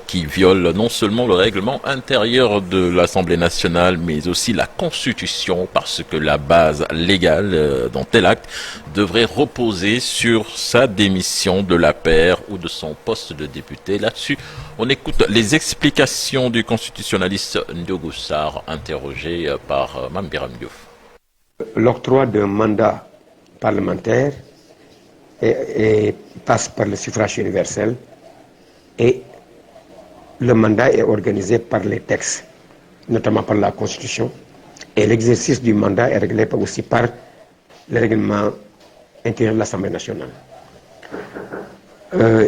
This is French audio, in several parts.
qui viole non seulement le règlement intérieur de l'Assemblée nationale, mais aussi la Constitution, parce que la base légale d'un tel acte devrait reposer sur sa démission de la paire ou de son poste de député. Là-dessus, on écoute les explications du constitutionnaliste Ndiogu Sarr, interrogé par Mame Biram Diouf. L'octroi d'un mandat parlementaire passe par le suffrage universel et le mandat est organisé par les textes, notamment par la Constitution, et l'exercice du mandat est réglé aussi par le règlement intérieur de l'Assemblée nationale.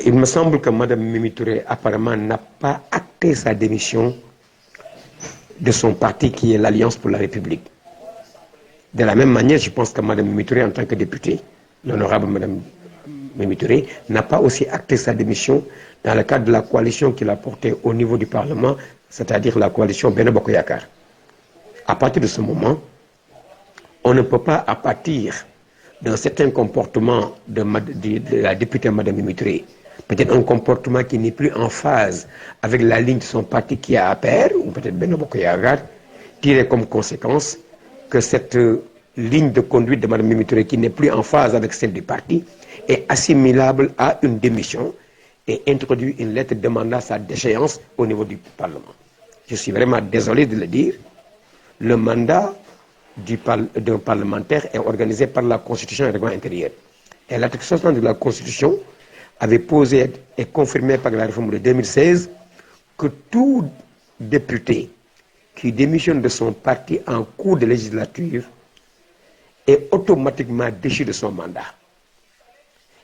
Il me semble que Mme Mimi Touré apparemment n'a pas acté sa démission de son parti qui est l'Alliance pour la République. De la même manière, je pense que Mme Mimi Touré, en tant que députée, l'honorable Mme Mimi Touré, n'a pas aussi acté sa démission dans le cadre de la coalition qu'il a portée au niveau du Parlement, c'est-à-dire la coalition Benno Bokk Yakaar. À partir de ce moment, on ne peut pas, à partir d'un certain comportement de la députée Mme Mimi Touré, peut-être un comportement qui n'est plus en phase avec la ligne de son parti qui est APR, ou peut-être Benno Bokk Yakaar, tirer comme conséquence que cette ligne de conduite de Mme Mimi Touré, qui n'est plus en phase avec celle du parti, est assimilable à une démission et introduit une lettre demandant sa déchéance au niveau du Parlement. Je suis vraiment désolé de le dire. Le mandat d'un parlementaire est organisé par la Constitution et le règlement intérieur. Et l'article 60 de la Constitution avait posé et confirmé par la réforme de 2016 que tout député qui démissionne de son parti en cours de législature est automatiquement déchu de son mandat.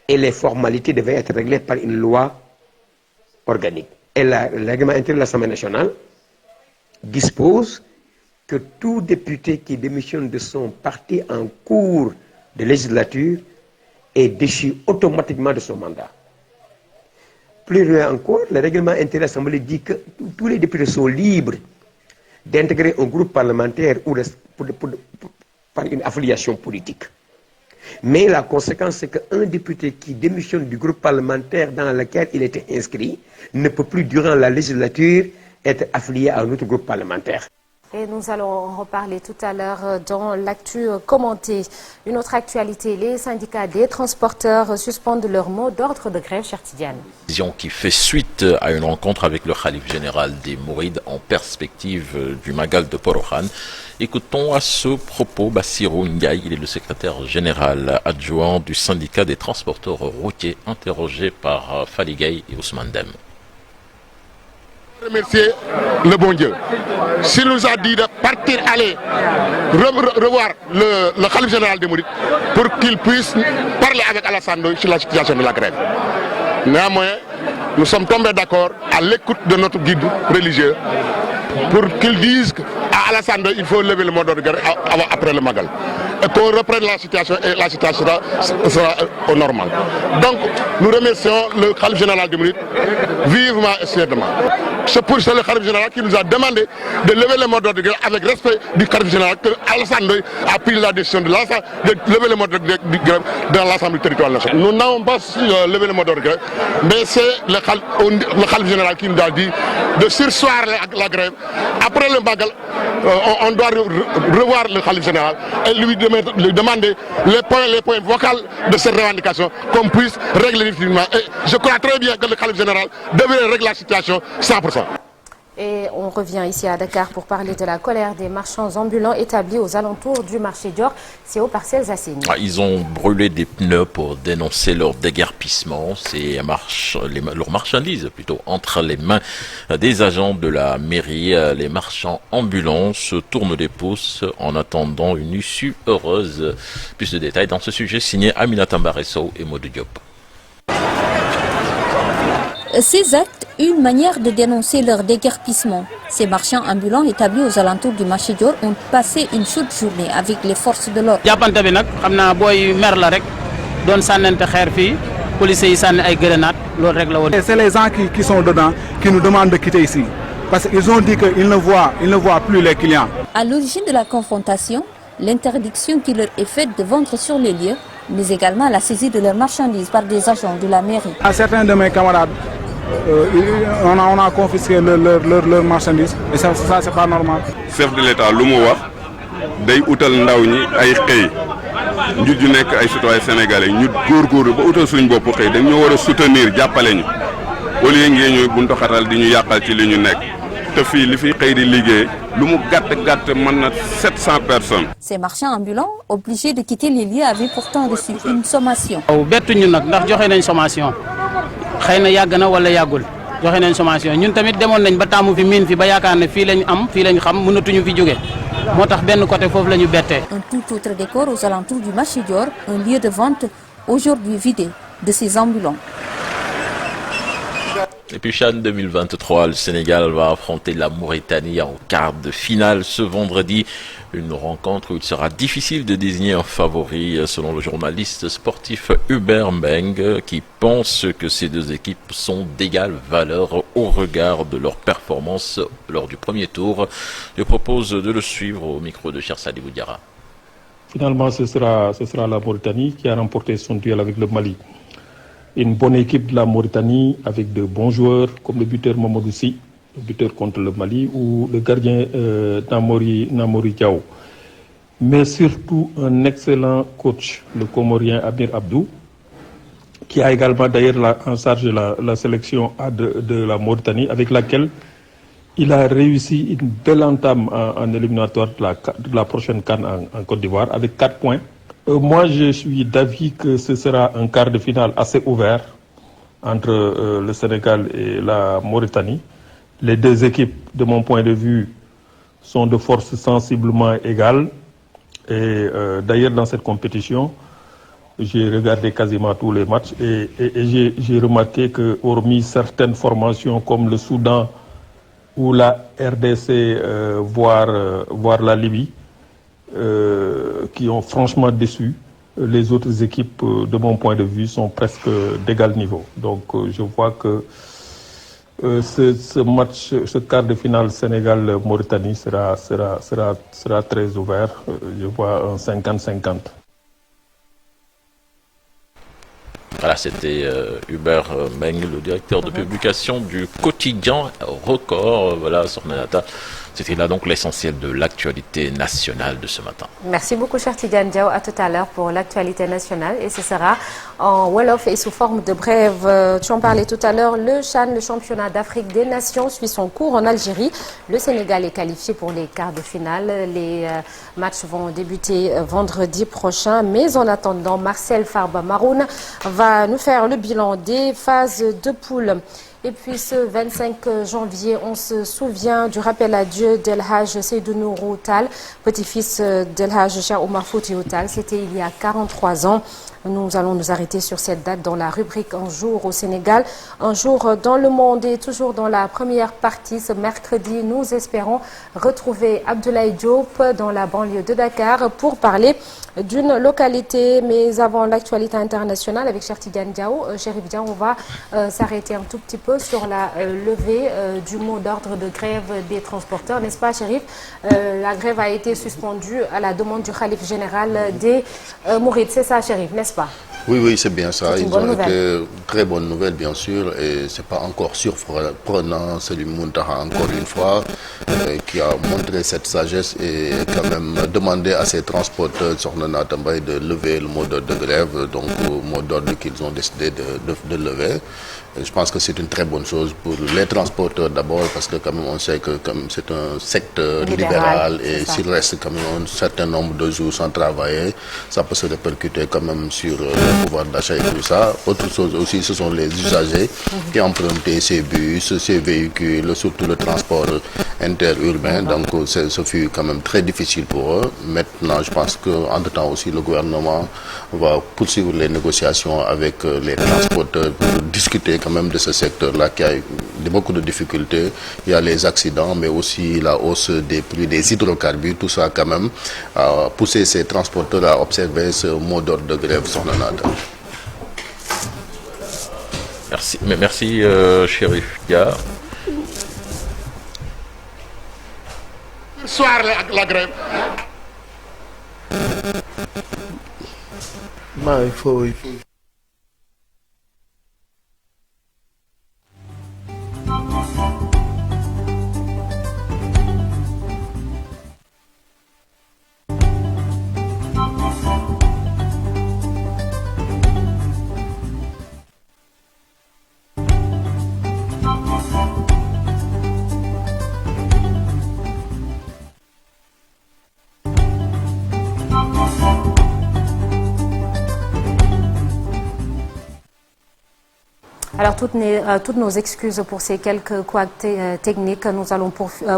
Et les formalités devaient être réglées par une loi organique. Et le règlement intérieur de l'Assemblée nationale dispose que tout député qui démissionne de son parti en cours de législature est déchu automatiquement de son mandat. Plus loin encore, le règlement intérieur de l'Assemblée dit que tous les députés sont libres d'intégrer un groupe parlementaire ou par une affiliation politique. Mais la conséquence, c'est qu'un député qui démissionne du groupe parlementaire dans lequel il était inscrit ne peut plus, durant la législature, être affilié à un autre groupe parlementaire. Et nous allons en reparler tout à l'heure dans l'actu commentée. Une autre actualité, les syndicats des transporteurs suspendent leur mot d'ordre de grève, Cheikh Tidiane. Décision qui fait suite à une rencontre avec le khalife général des Mourides en perspective du Magal de Porokhane. Écoutons à ce propos Bassirou Ndiaye, il est le secrétaire général adjoint du syndicat des transporteurs routiers, interrogé par Fally Gueye et Ousmane Deme. Remercier le bon Dieu. S'il nous a dit de partir, aller revoir le khalife général des Mourides pour qu'il puisse parler avec Alassane Ndoye sur la situation de la grève. Néanmoins, nous sommes tombés d'accord à l'écoute de notre guide religieux pour qu'il dise à Alassane Ndoye il faut lever le mot d'ordre après le Magal. Et qu'on reprenne la situation et la situation sera au normal. Donc nous remercions le khalife général des Mourides vivement et sincèrement. C'est pour ça le khalife général qui nous a demandé de lever le mot d'ordre avec respect du khalife général que Alassane Ndoye a pris la décision de lever le mot d'ordre dans l'Assemblée territoriale nationale. Nous n'avons pas levé le mot d'ordre, mais c'est le khalife général qui nous a dit de surseoir la grève. Après le Magal, on doit revoir le khalife général et lui demander les points vocaux de cette revendication qu'on puisse régler définitivement. Et je crois très bien que le khalife général devrait régler la situation 100%. Et on revient ici à Dakar pour parler de la colère des marchands ambulants établis aux alentours du marché Dior. C'est aux Parcelles Assainies. Ils ont brûlé des pneus pour dénoncer leur déguerpissement. Leurs marchandises plutôt entre les mains des agents de la mairie. Les marchands ambulants se tournent les pouces en attendant une issue heureuse. Plus de détails dans ce sujet signé Aminata Mbaresso et Modou Diop. Ces actes, une manière de dénoncer leur déguerpissement. Ces marchands ambulants établis aux alentours du marché Dior ont passé une chaude journée avec les forces de l'ordre. C'est les gens qui sont dedans qui nous demandent de quitter ici. Parce qu'ils ont dit qu'ils ne voient plus les clients. À l'origine de la confrontation, l'interdiction qui leur est faite de vendre sur les lieux, mais également la saisie de leurs marchandises par des agents de la mairie. Certains de mes camarades on a confisqué leur marchandise et ça c'est pas normal. Chef de l'État lu mu wax day utal ndaw ñi ay xëy ñu ju nekk ay citoyens sénégalais ñu góorgóorlu ba utal suñ bopp xëy dañ ñoo war a soutenir jàppale ñu au lieu ngeen ñuy buntu xatal di ñu yàqal ci li ñu nekk te fii li fi xëy di liggéey lu mu gàtt mën na 700 personnes. Ces marchands ambulants, obligés de quitter les lieux, avaient pourtant reçu une sommation. bettuñu nag ndax joxe nañ sommation xëy na yàgg na wala yàggul joxe nañ sommation ñun tamit demoon nañ ba taamu fi miin fi ba yaakaar ne fii lañ am fii lañ xam mënatuñu fi jóge moo tax benn côté foofu la ñu bettee. Un tout autre décor aux alentours du marché Dior, un lieu de vente aujourd'hui vidé de ces ambulants. Et puis CHAN 2023, le Sénégal va affronter la Mauritanie en quart de finale ce vendredi. Une rencontre où il sera difficile de désigner un favori selon le journaliste sportif Hubert Mbengue qui pense que ces deux équipes sont d'égale valeur au regard de leur performance lors du premier tour. Je propose de le suivre au micro de Cher Sadibou Diarra. Finalement, ce sera la Mauritanie qui a remporté son duel avec le Mali. Une bonne équipe de la Mauritanie avec de bons joueurs comme le buteur Mamadou Sy, le buteur contre le Mali, ou le gardien Namori Diao. Mais surtout un excellent coach, le Comorien Amir Abdou, qui a également d'ailleurs en charge la sélection A de la Mauritanie, avec laquelle il a réussi une belle entame en éliminatoire de la prochaine CAN en Côte d'Ivoire, avec 4 points. Moi, je suis d'avis que ce sera un quart de finale assez ouvert entre le Sénégal et la Mauritanie. Les deux équipes, de mon point de vue, sont de forces sensiblement égales. Et d'ailleurs, dans cette compétition, j'ai regardé quasiment tous les matchs et j'ai remarqué que, hormis certaines formations comme le Soudan ou la RDC, voire la Libye, qui ont franchement déçu. Les autres équipes, de mon point de vue, sont presque d'égal niveau. Donc je vois que ce match, ce quart de finale Sénégal-Mauritanie sera très ouvert. Je vois un 50-50. Voilà, c'était Hubert Mbengue, le directeur de publication du quotidien Record. Voilà, Sornanata. C'était là donc l'essentiel de l'actualité nationale de ce matin. Merci beaucoup, cher Tidiane Diao. À tout à l'heure pour l'actualité nationale. Et ce sera en Wolof et sous forme de brève. Tu en parlais tout à l'heure. Le CHAN, le championnat d'Afrique des Nations, suit son cours en Algérie. Le Sénégal est qualifié pour les quarts de finale. Les matchs vont débuter vendredi prochain. Mais en attendant, Marcel Farba Maroun va nous faire le bilan des phases de poule. Et puis ce 25 janvier, on se souvient du rappel à Dieu d'El Hadj Seydou Nourou Tall, petit-fils d'El Hadj Cheikh Oumar Foutiyou Tall. C'était il y a 43 ans. Nous allons nous arrêter sur cette date dans la rubrique Un jour au Sénégal, un jour dans le monde. Et toujours dans la première partie, ce mercredi, nous espérons retrouver Abdoulaye Diop dans la banlieue de Dakar pour parler d'une localité. Mais avant l'actualité internationale avec Cheikh Tidiane Diao, Chérif Dia, on va s'arrêter un tout petit peu sur la levée du mot d'ordre de grève des transporteurs, n'est-ce pas, Chérif? La grève a été suspendue à la demande du khalife général des Mourides. C'est ça, Chérif, n'est-ce pas? Oui, c'est bien ça. Ils ont été très bonne nouvelle, bien sûr, et c'est pas encore surprenant. C'est du Muntaha, encore une fois, qui a montré cette sagesse et quand même demandé à ses transporteurs, Sornana Tambay, de lever le mot d'ordre de grève, donc le mot d'ordre qu'ils ont décidé de lever. Et je pense que c'est une très bonne chose pour les transporteurs d'abord, parce que quand même on sait que c'est un secteur libéral et s'il reste quand même un certain nombre de jours sans travailler, ça peut se répercuter quand même sur le pouvoir d'achat et tout ça. Autre chose aussi, ce sont les usagers qui empruntent ces bus, ces véhicules, surtout le transport interurbain. Donc ce fut quand même très difficile pour eux. Maintenant, je pense qu'entre-temps aussi, le gouvernement va poursuivre les négociations avec les transporteurs pour discuter quand même de ce secteur-là qui a beaucoup de difficultés. Il y a les accidents, mais aussi la hausse des prix des hydrocarbures. Tout ça quand même a poussé ces transporteurs à observer ce mot d'ordre de grève sur le NAD. Merci Chérif Dia. Soir la grève. Il faut... Alors, toutes nos excuses pour ces quelques couacs techniques. Nous allons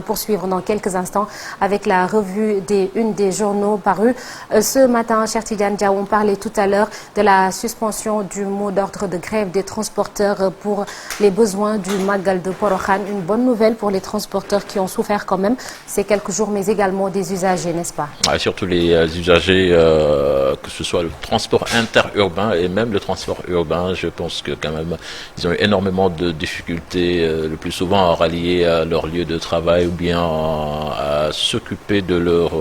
poursuivre dans quelques instants avec la revue des unes des journaux parus. Ce matin, cher Tidiane Diaw, on parlait tout à l'heure de la suspension du mot d'ordre de grève des transporteurs pour les besoins du Magal de Porokhane. Une bonne nouvelle pour les transporteurs qui ont souffert quand même ces quelques jours, mais également des usagers, n'est-ce pas? Ouais, surtout les usagers, que ce soit le transport interurbain et même le transport urbain. Je pense que quand même, ils ont eu énormément de difficultés, le plus souvent à rallier à leur lieu de travail ou bien à s'occuper de leurs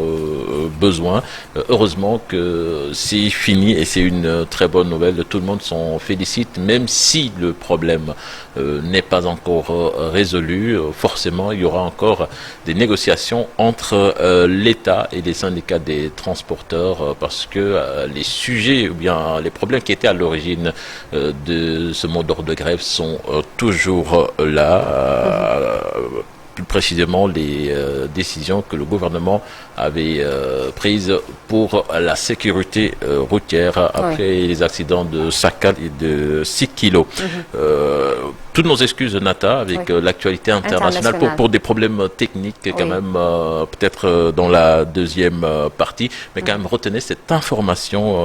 besoins. Heureusement que c'est fini et c'est une très bonne nouvelle. Tout le monde s'en félicite, même si le problème n'est pas encore résolu. Forcément, il y aura encore des négociations entre l'État et les syndicats des transporteurs parce que les sujets ou bien les problèmes qui étaient à l'origine de ce mot d'ordre de grève sont toujours là. Plus précisément les décisions que le gouvernement avait prises pour la sécurité routière après les accidents de Sakal et de Sikilo. Toutes nos excuses, Nata, avec l'actualité internationale pour des problèmes techniques quand même, peut-être dans la deuxième partie, mais quand même retenez cette information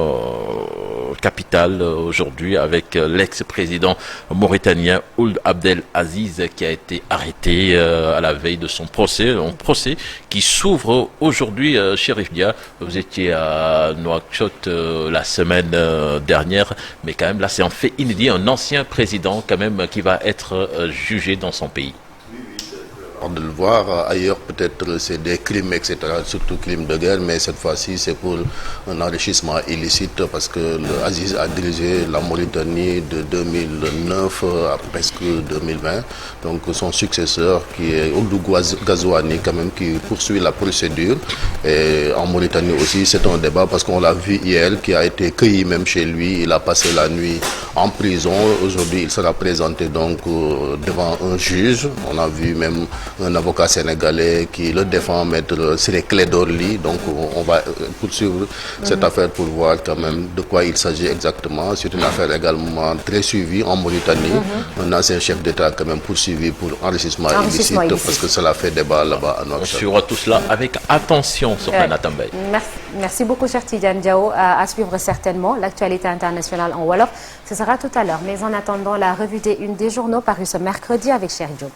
capitale aujourd'hui avec l'ex-président mauritanien Ould Abdel Aziz qui a été arrêté à la veille de son procès, un procès qui s'ouvre aujourd'hui. Chérif Dia, vous étiez à Nouakchott la semaine dernière, mais quand même là c'est un fait inédit, un ancien président quand même qui va être jugé dans son pays. De le voir ailleurs, peut-être c'est des crimes, etc., surtout crimes de guerre, mais cette fois-ci c'est pour un enrichissement illicite parce que Aziz a dirigé la Mauritanie de 2009 à presque 2020. Donc son successeur qui est Ould Ghazouani quand même qui poursuit la procédure. Et en Mauritanie aussi c'est un débat parce qu'on l'a vu hier qui a été cueilli même chez lui. Il a passé la nuit en prison. Aujourd'hui il sera présenté donc devant un juge. On a vu même un avocat sénégalais qui le défend, maître Siré Clédorli. Donc on va poursuivre cette affaire pour voir quand même de quoi il s'agit exactement. C'est une affaire également très suivie en Mauritanie. Un ancien chef d'État quand même poursuivi pour enrichissement illicite parce que cela fait débat là-bas à Nouakchott. On suivra tout cela avec attention sur Nata Mbaye. Merci beaucoup, cher Tidiane Diaw. À suivre certainement l'actualité internationale en Wolof. Ce sera tout à l'heure. Mais en attendant, la revue des unes des journaux parue ce mercredi avec Cheikh Diop.